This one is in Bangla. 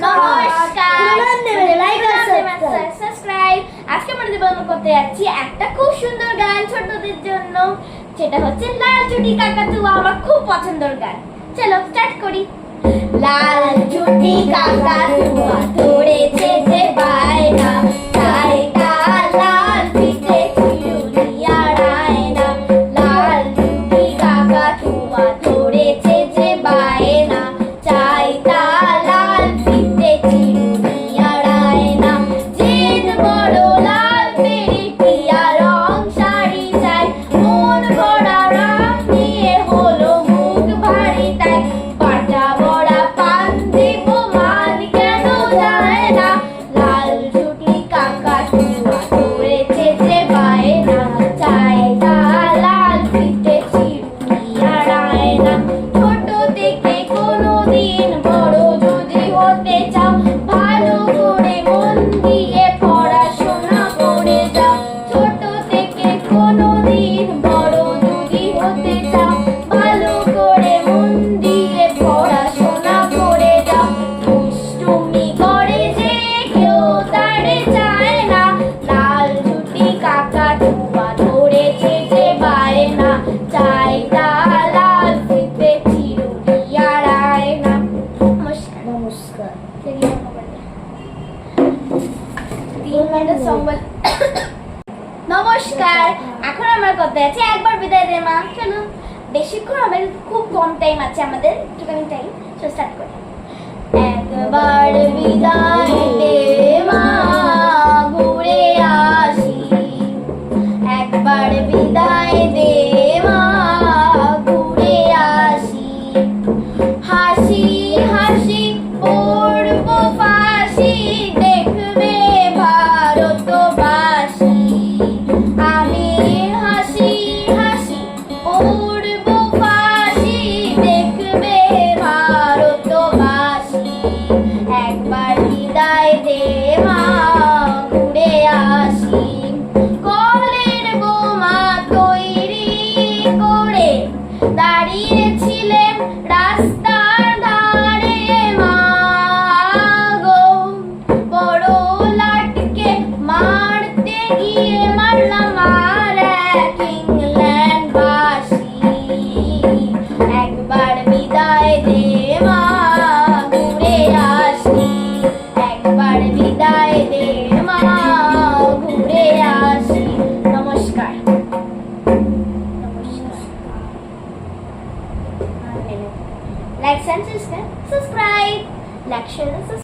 নমস্কার, লাইক আর সাবস্ক্রাইব। আজকে আমরা জীবন করতে যাচ্ছি একটা খুব সুন্দর গান ছোটদের জন্য, যেটা হচ্ছে লাল চুটি কাকাতুয়া। আমার খুব পছন্দের গান। চলো স্টার্ট করি। লাল চুটি কাকাতুয়া ধরেছে যে বায়না, তাই তার লাল পিঠে চিরুনি আর আয়না। লাল চুটি কাকাতুয়া ধরেছে যে বায়না, চাই তার লাল পিঠে চিরুনি আর আয়না। জিদ বড় লাল পেরিটিয়া রং শাড়ি চাই, মন ভরা রং নিয়ে হলো মুখ ভারী তাই। পাটা বড়া পান দিব মান কেন যায় না, লাল চুটি কাকাতুয়া ধরেছে যে বায়না, চাই তার লাল পিঠে চিরুনি আর আয়না। ছোট থেকে কোনোদিন বড় যদি হতে চাও, ভালো করে মন দিয়ে পড়াশোনা করে যাও। ছোট থেকে কোনোদিন বড় যদি হতে চাও, ভালো করে মন দিয়ে পড়াশোনা করে যাও। দুষ্টুমি করে যে কেউ তারে চায় না, লাল চুটি কাকাতুয়া ধরেছে যে বায়না, চাই তার লাল পিঠে চিরুনি আর আয়না। নমস্কার। নমস্কার। নমস্কার, এখন আমরা করতে যাচ্ছি একবার বিদায় দে মা। চলো, বেশিক্ষণ আমাদের খুব কম টাইম আছে, আমাদের একটুখানি টাইম। চলো স্টার্ট করি। একবার বিদায় দে মা, ঘুরে আসি। একবার বিদায় দে মা, ঘুরে আসি। হাসি হাসি পড়ব ফাঁসি, দেখবে ভারতবাসী। আমি হাসি হাসি পড়ব ফাঁসি, দেখবে ভারতবাসী। একবার বিদায় দে